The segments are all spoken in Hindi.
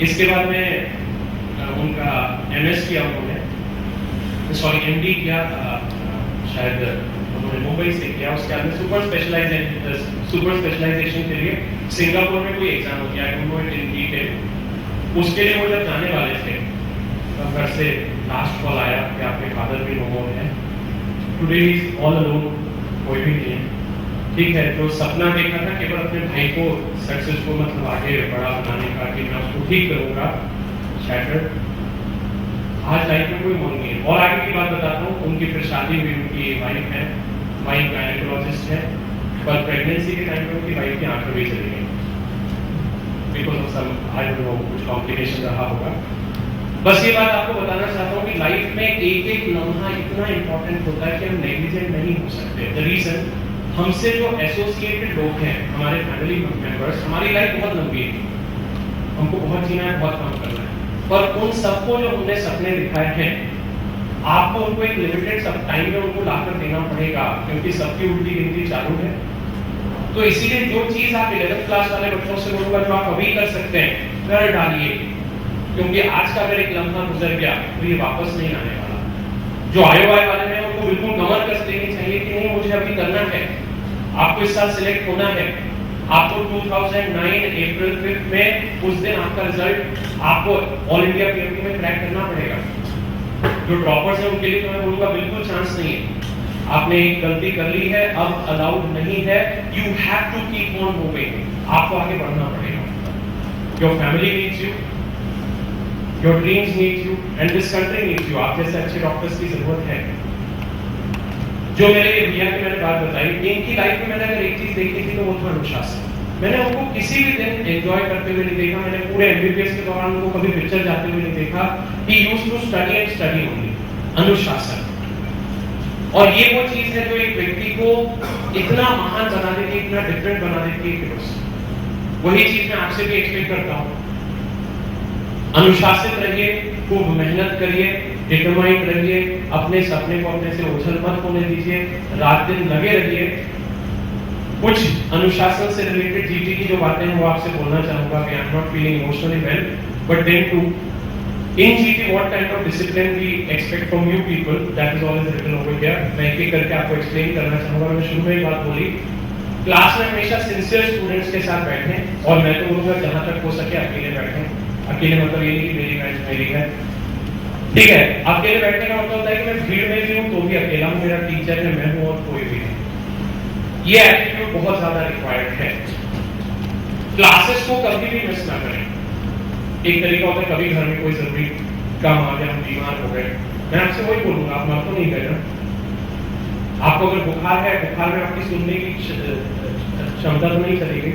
इसके बाद में उनका MS किया उन्होंने, सॉरी MD किया, शायद उन्होंने मुंबई से किया। उसके बाद में सुपर स्पेशलाइजेशन के लिए सिंगापुर में कोई एग्जाम हो गया, इन डिटेल। उसके लिए वो जब जाने वाले थे तब घर से लास्ट कॉल आया कि आपके फादर भी नो मोर है, टुडे इज ऑल अलोन, कोई भी नहीं है। ठीक है, तो सपना देखा था केवल अपने भाई को सक्सेसफुल मतलब आगे बड़ा बनाने का, कि मैं उसको ठीक करूंगा, शैटर्ड। आज लाइफ में कोई मोड़ नहीं है। और आगे की बात बताता हूँ, उनकी फिर शादी हुई, उनकी वाइफ है, वाइफ गायनेकोलॉजिस्ट है, पर प्रेगनेंसी के टाइम पे उनकी वाइफ की आंखें भी चली गई, because of some I don't know कुछ कॉम्प्लिकेशन रहा होगा। बस ये बात आपको बताना चाहता हूँ कि लाइफ में एक एक लम्हा इतना इंपॉर्टेंट होता है कि हम नेग्लिजेंट नहीं हो सकते। द रीजन, हमसे जो एसोसिएटेड लोग हैं, हमारे फैमिली मेंबर्स, हमारी लाइफ बहुत लंबी है, हमको बहुत जीना है, बहुत काम करना है, पर उन सबको जो हमने सपने दिखाए हैं, आपको उनको एक लिमिटेड सब टाइम में उनको लाकर देना पड़ेगा, क्योंकि सबकी उल्टी गिनती चालू है। तो इसीलिए जो चीज आप 11th क्लास वाले बच्चों से बोलूंगा, जो आप अभी कर सकते हैं कर डालिए, क्योंकि आज का अगर एक लम्हा गुजर गया तो ये वापस नहीं आने वाला। जो IOI वाले हैं उनको बिल्कुल कमर कस देनी चाहिए कि नहीं, मुझे अभी करना है, आपको इस साल सिलेक्ट होना है, आपको 2009 अप्रैल 5 में उस दिन आपका रिजल्ट आपको ऑल इंडिया PMT में क्रैक करना पड़ेगा। जो ड्रॉपर्स हैं उनके लिए तो मैं बोलूंगा बिल्कुल चांस नहीं है। आपने एक गलती कर ली है, अब अलाउड नहीं है, you have to keep on moving, आपको आगे बढ़ना पड़ेगा। Your family needs you, your dreams needs you, and this country needs you. आप जैसे अच्छे डॉक्टर्स की जरूरत है। जो मेरे भैया की मैंने बात बताई, इनकी लाइफ में मैंने अगर एक चीज देखी थी तो वो था अनुशासन। मैंने उनको किसी भी दिन एंजॉय करते हुए नहीं देखा, मैंने पूरे MBBS के दौरान उनको कभी पिक्चर जाते हुए नहीं देखा। He used to study and study only, अनुशासन। और ये वो चीज है जो एक व्यक्ति को इतना महान बना देती है, इतना डिफरेंट बना देती है कि बस वही चीज मैं आपसे भी एक्सपेक्ट करता हूँ। अनुशासित रहिए, खूब मेहनत करिए, डिटरमाइंड रहिए, अपने सपने को अपने से ओझल मत होने दीजिए, रात दिन लगे रहिए। कुछ अनुशासन से रिलेटेड GT की जो बातें हैं वो आपसे बोलना चाहूंगा कि I am not feeling emotionally well, but then to in GT what kind of discipline we expect from you people, that is always written over here। मैं एक एक करके आपको एक्सप्लेन करना चाहूंगा। मैंने शुरू में एक बात बोली, क्लास में हमेशा सिंसियर स्टूडेंट्स के साथ बैठें, और मैं तो बोलूंगा जहां तक हो सके अकेले बैठें। अकेले मतलब ये नहीं कि मेरी मैच मेरी है, ठीक है, अकेले बैठने का मतलब होता है कि मैं भीड़ में भी हूँ तो भी अकेला हूँ, मेरा टीचर है, मैं हूँ और कोई भी नहीं। ये एटीट्यूड बहुत ज्यादा रिक्वायर्ड है। क्लासेस को कभी भी मिस ना करें। एक तरीका होता है, कभी घर में कोई जरूरी काम आ गया, हम बीमार हो गए, मैं आपसे वही बोलूंगा, आप मत तो नहीं गए ना। आपको अगर बुखार है, बुखार में आपकी सुनने की क्षमता तो नहीं चलेगी,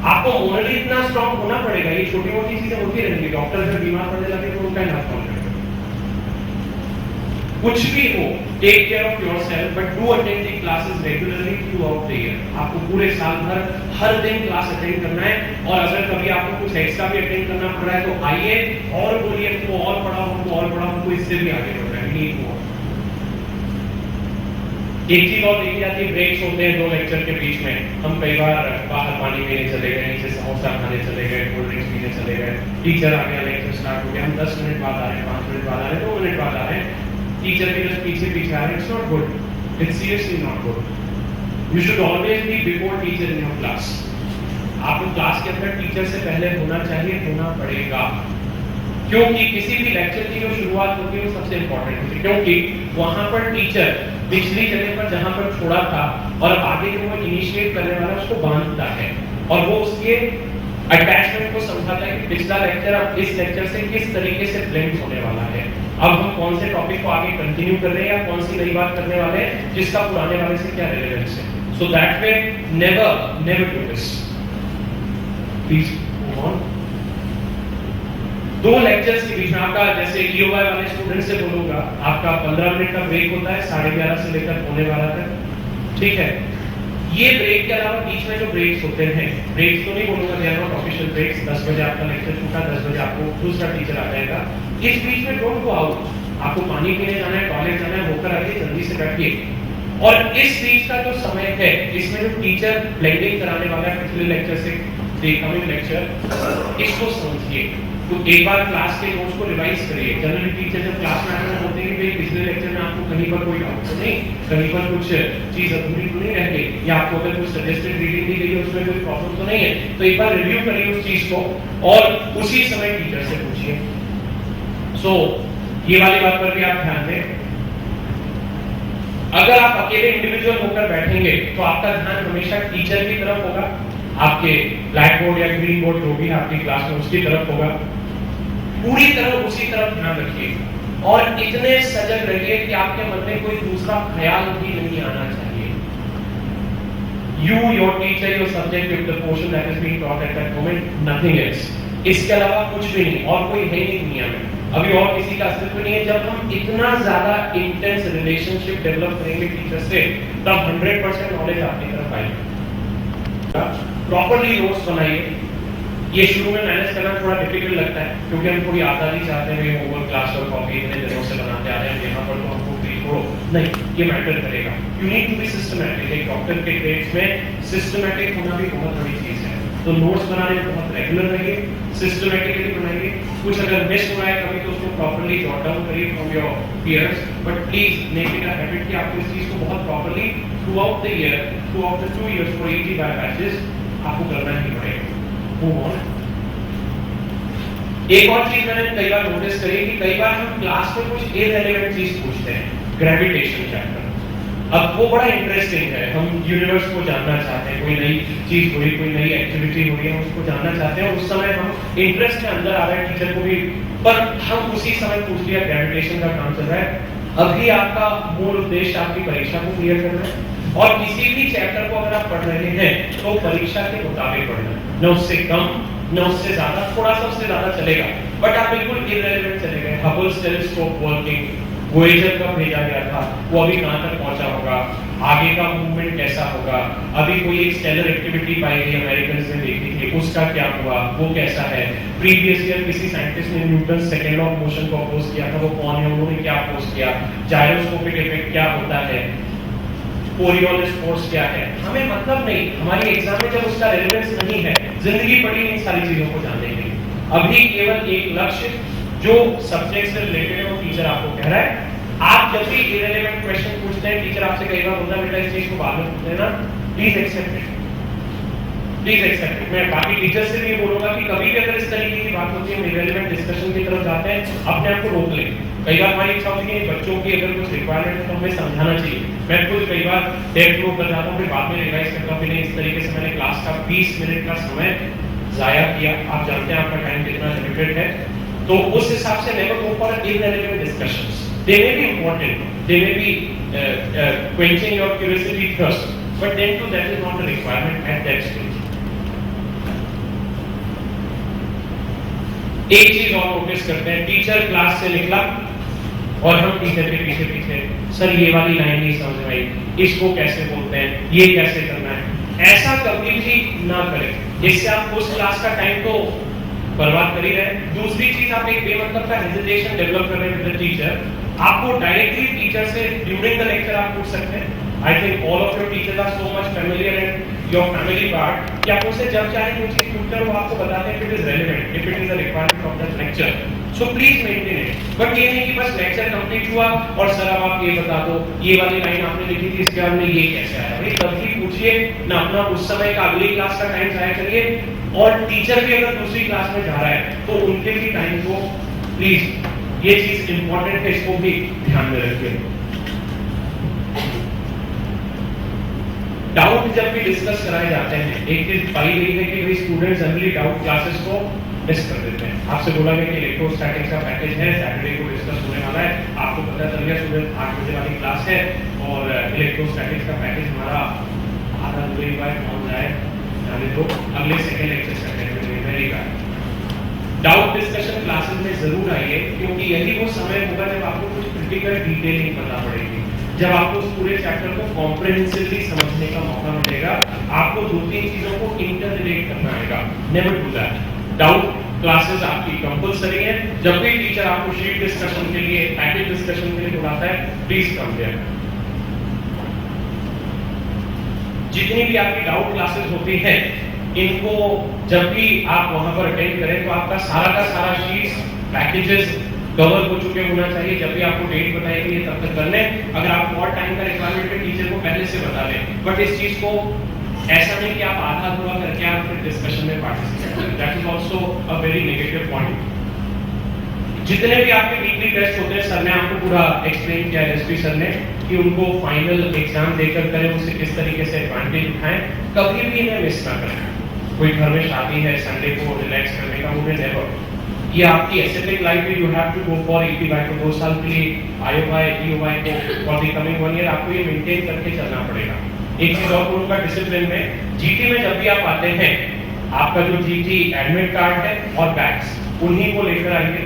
आपको मोरली इतना स्ट्रॉन्ग होना पड़ेगा। ये छोटी मोटी चीजें होती रहेंगी, डॉक्टर जब बीमार पड़ने लगे तो उनका इलाज कौन करेगा। कुछ भी हो, take care of yourself, but do attend the classes regularly throughout the year. आपको पूरे साल भर हर दिन क्लास अटेंड करना है, और अगर कभी आपको कुछ एक्स्ट्रा भी अटेंड करना पड़ रहा है तो आइए और बोलिए हमको और पढ़ाओ, हमको और पढ़ाओ, हमको इससे भी आगे बढ़ना है। Need more. एक चीज और देखी जाती है, ब्रेक्स होते हैं 2 लेक्चर के बीच में। हम कई बार बाहर पानी पीने चले गए, नीचे समोसा खाने चले गए, कोल्ड ड्रिंक्स पीने चले गए, टीचर आ गया, लेक्चर स्टार्ट हो गया, हम 10 मिनट बाद आ रहे हैं, 5 मिनट बाद आ रहे हैं, 2 मिनट बाद आ रहे हैं, टीचर के जस्ट पीछे पीछे आ रहे हैं। It's not good, it's seriously not good. You should always be before teacher in your class. आपको क्लास के अंदर टीचर से पहले होना चाहिए, होना पड़ेगा, क्योंकि किसी भी लेक्चर की जो शुरुआत होती है वो सबसे इंपॉर्टेंट होती है, क्योंकि वहां पर टीचर पिछली जगह पर जहां पर छोड़ा था और आगे जो वो इनिशिएट करने वाला उसको बांधता है, और वो उसके अटैचमेंट को समझाता है कि पिछला लेक्चर अब इस लेक्चर से किस तरीके से ब्लेंड होने वाला है, अब हम कौन से टॉपिक को आगे कंटिन्यू कर रहे हैं या कौन सी नई बात करने वाले हैं जिसका पुराने वाले से क्या रिलेवेंस है। So that way never do this, please move on. 2 lectures के बीच में आपका, जैसे EOI वाले स्टूडेंट से बोलूंगा, आपका 15 मिनट का ब्रेक होता है 11:30 से लेकर 11:45 तक, ठीक है। ये ब्रेक के अलावा बीच में जो ब्रेक्स होते हैं, ब्रेक्स तो नहीं बोलूंगा, they are not official breaks. 10 बजे आपका लेक्चर छूटा, 10 बजे आपको दूसरा टीचर आ जाएगा। इस बीच में डोंट गो आउट, आपको पानी पीने जाना है, टॉयलेट जाना है, होकर आइए, जल्दी से बैठिए। और इस बीच का जो समय है, इसमें जो टीचर ब्लेंडिंग कराने वाला है पिछले लेक्चर से द कमिंग लेक्चर, इसको समझिए। तो एक बार क्लास के नोट्स को रिवाइज करिए। जनरली टीचर जब क्लास में आते हैं होते हैं कि पिछले लेक्चर में आपको कहीं पर कोई डाउट तो नहीं, कहीं पर कुछ चीज अधूरी तो नहीं रह गई, या आपको अगर कुछ सजेस्टेड रीडिंग दी गई है उसमें कोई प्रॉब्लम तो नहीं है, तो एक बार रिव्यू करिए उस चीज को और उसी समय टीचर से पूछिए। सो ये वाली बात पर भी आप ध्यान दें। अगर आप अकेले इंडिविजुअल होकर बैठेंगे तो आपका ध्यान हमेशा टीचर की तरफ होगा, आपके ब्लैक बोर्ड या ग्रीन बोर्ड जो भी आपकी क्लास में उसकी तरफ होगा, पूरी तरह उसी तरफ ध्यान रखिए और इतने सजग रहिए कि आपके मन में कोई दूसरा ख्याल भी नहीं आना चाहिए। You, your teacher, your subject, the portion that is being taught at that moment, nothing else. इसके अलावा कुछ भी नहीं, और कोई है नहीं दुनिया में, अभी और किसी का अस्तित्व नहीं है। जब हम इतना ज्यादा इंटेंस रिलेशनशिप डेवलप करेंगे टीचर से, तब 100% नॉलेज आपकी तरफ आएगी। प्रॉपर्ली नोट्स बनाइए। ये शुरू में मैनेज करना थोड़ा डिफिकल्ट लगता है क्योंकि हम थोड़ी आजादी चाहते हैं, होमवर्क क्लास और कॉपी इतने दिनों से बनाते आ रहे हैं, यहाँ पर तो हमको फ्री छोड़ो, नहीं, ये मैटर करेगा। You need to be systematic. एक डॉक्टर के ट्रेड्स में सिस्टमैटिक होना भी बहुत बड़ी चीज है। तो नोट्स बनाने में बहुत रेगुलर रहिए, सिस्टमैटिकली बनाइए। कुछ अगर मिस हुआ है कभी तो उसको प्रॉपर्ली जॉट डाउन करिए from your peers, but please make it a habit कि आपको इस चीज को बहुत properly throughout the year, throughout the 2 years for ET by batches आपको करना ही पड़ेगा। Move on. एक और चीज मैंने कई बार नोटिस करी कि कई बार हम क्लास में कुछ इररिलेवेंट चीज पूछते हैं, ग्रेविटेशन चैप्टर। अब वो बड़ा इंटरेस्टिंग है, हम यूनिवर्स को जानना चाहते हैं, कोई नई चीज हो रही, कोई नई एक्टिविटी हो रही है, हम उसको जानना चाहते हैं और उस समय हम इंटरेस्ट के अंदर आ रहे हैं टीचर को भी, पर हम उसी समय पूछ लिया ग्रेविटेशन का काम चल रहा है। अभी आपका मूल उद्देश्य आपकी परीक्षा को क्लियर करना है और किसी भी चैप्टर को अगर आप पढ़ रहे हैं तो परीक्षा के मुताबिक पढ़ना है, न उससे कम न उससे ज्यादा, थोड़ा सा उससे ज्यादा चलेगा, बट आप बिल्कुल इररिलेवेंट चले गए। हबल टेलीस्कोप वर्किंग, वोयेजर कब भेजा गया था, वो अभी कहां तक पहुंचा होगा, आगे का मूवमेंट कैसा होगा, अभी कोई एक स्टेलर एक्टिविटी पाई गई अमेरिकन ने देखी थी, उसका क्या हुआ, वो कैसा है, प्रीवियस ईयर किसी साइंटिस्ट ने Newton second law of motion को अपोज किया था, वो कौन है, उन्होंने क्या अपोज किया, जायरोस्कोपिक इफेक्ट क्या होता है, कोरियोलिस फोर्स क्या है, हमें मतलब नहीं। हमारी एग्जाम में जब उसका रेलेवेंस नहीं है, जिंदगी पड़ी इन सारी चीजों को जानने के लिए। अभी केवल एक लक्ष्य जो सब्जेक्ट से रिलेटेड है वो टीचर आपको कह रहा है। आप जब भी इररिलेवेंट क्वेश्चन पूछते हैं, टीचर आपसे कई बार बोलता है बेटा इस चीज को बाद में पूछ लेना, please accept it, please accept it. मैं बाकी टीचर से भी बोलूंगा कि कभी भी अगर इस तरीके की बात होती है, हम इररिलेवेंट डिस्कशन की तरफ जाते हैं, अपने आप को रोक लें। कई बार हमारी इच्छा होती है बच्चों की अगर कुछ रिक्वायरमेंट है तो हमें समझाना चाहिए। मैं खुद कई बार डेट लो कर जाता हूँ, फिर बाद में रिवाइज करता हूँ कि नहीं, इस तरीके से मैंने क्लास का 20 मिनट का समय जाया किया। आप जानते हैं आपका टाइम कितना लिमिटेड है, तो उस हिसाब से never go for irrelevant discussions. They may be important, they may be quenching your curiosity first, but then too that is not a requirement at that stage. एक चीज और नोटिस करते हैं, टीचर क्लास से निकला और हम टीचर के पीछे पीछे, सर ये वाली लाइन नहीं समझ में आई, इसको कैसे बोलते हैं, ये कैसे करना है। ऐसा कभी भी ना करें, इससे आप उस क्लास का टाइम तो बर्बाद कर ही रहे हैं। दूसरी चीज, आप एक बेमतलब का हेजिटेशन डेवलप कर रहे हैं विद द टीचर। आपको डायरेक्टली टीचर से ड्यूरिंग द लेक्चर आप पूछ सकते हैं। I think all of your teachers are so much familiar and your family part कि आप उससे जब चाहे कोई चीज पूछकर वो आपको बताते हैं if it is relevant, if it is a requirement of that lecture, so please maintain it. But ये नहीं कि बस लेक्चर कंप्लीट हुआ और सर अब आप ये बता दो, ये वाली लाइन आपने लिखी थी इसके बाद में ये कैसे आया। भाई तब भी पूछिए ना, अपना उस समय का अगली क्लास का टाइम जाया करिए, और टीचर भी अगर दूसरी क्लास में जा रहा है तो उनके भी टाइम को प्लीज, ये चीज इंपॉर्टेंट है, इसको भी ध्यान में रखिए। डाउट जब भी डिस्कस कराए जाते हैं, एक चीज पाई गई है कि भाई स्टूडेंट्स जनरली डाउट क्लासेस को मिस कर देते हैं। आपसे बोला गया कि इलेक्ट्रोस्टैटिक्स का पैकेज है, सैटरडे को डिस्कस होने वाला है, आपको पता चल गया सुबह 8 बजे वाली क्लास है और इलेक्ट्रोस्टैटिक्स का पैकेज हमारा आधा अधूरी बार पहुंच जाए, जाने दो, अगले सेकंड लेक्चर करने में very bad. Doubt discussion classes में जरूर आइए, क्योंकि यही वो समय होगा जब आपको कुछ क्रिटिकल डिटेलिंग करना पड़ेगी, जब आपको उस पूरे चैप्टर को कॉम्प्रिहेंसिवली समझने का मौका मिलेगा, आपको 2-3 चीजों को इंटर रिलेट करना आएगा। Never do that. Doubt classes आपकी कंपल्सरी है। जब भी टीचर आपको शीट डिस्कशन के लिए, पैकेज डिस्कशन के लिए बुलाता है, प्लीज कम देयर। जितनी भी आपकी डाउट क्लासेस होती हैं, इनको जब भी आप वहां पर अटेंड करें तो आपका सारा का सारा शीट्स पैकेजेस कवर हो चुके होना चाहिए। जब भी आपको डेट बताई गई है तब तक कर लें। अगर आपको और टाइम का रिक्वायरमेंट है टीचर को पहले से बता दें, बट इस चीज को ऐसा नहीं कि आप आधा अधूरा करके आप फिर डिस्कशन में पार्टिसिपेट करें। That is also a very negative point. जितने भी आपके वीकली टेस्ट होते हैं सर ने आपको पूरा एक्सप्लेन किया है एसपी सर ने कि उनको फाइनल एग्जाम देकर करें, उससे किस तरीके से एडवांटेज उठाएं, कभी भी इन्हें मिस ना करें। कोई घर में शादी है, संडे को रिलैक्स करने का मुझे नेवर। ये आपकी एसेटिक लाइफ में you have to go for EPY को 2 साल के लिए, IOY EOY को फॉर द कमिंग 1 ईयर आपको ये मेंटेन करके चलना पड़ेगा। एक चीज और उनका डिसिप्लिन में जीटी में जब भी आप आते हैं आपका जो जीटी एडमिट कार्ड है और बैग्स उन्हीं को लेकर आएंगे,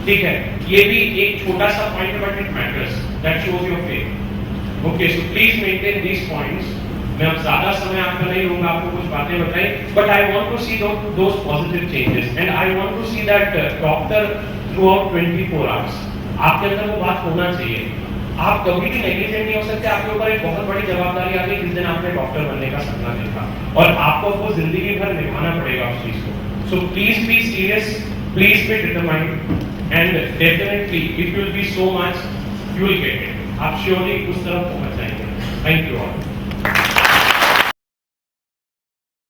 ठीक है। ये भी एक छोटा सा point but it matters, that shows your faith. Okay, so please maintain these points. मैं अब ज्यादा समय आपका नहीं लूंगा, आपको कुछ बातें बताई, but I want to see those positive changes and I want to see that doctor throughout 24 hours आपके अंदर वो बात होना चाहिए। आप कभी भी नेग्लिजेंट नहीं हो सकते। आपके ऊपर एक बहुत बड़ी जवाबदारी आ गई जिस दिन आपने डॉक्टर बनने का सपना देखा और आपको वो जिंदगी भर निभाना पड़ेगा उस चीज को। So please be serious, please be determined and definitely it will be so much you will get it. आप surely उस तरफ पहुंच जाएंगे। Thank you all.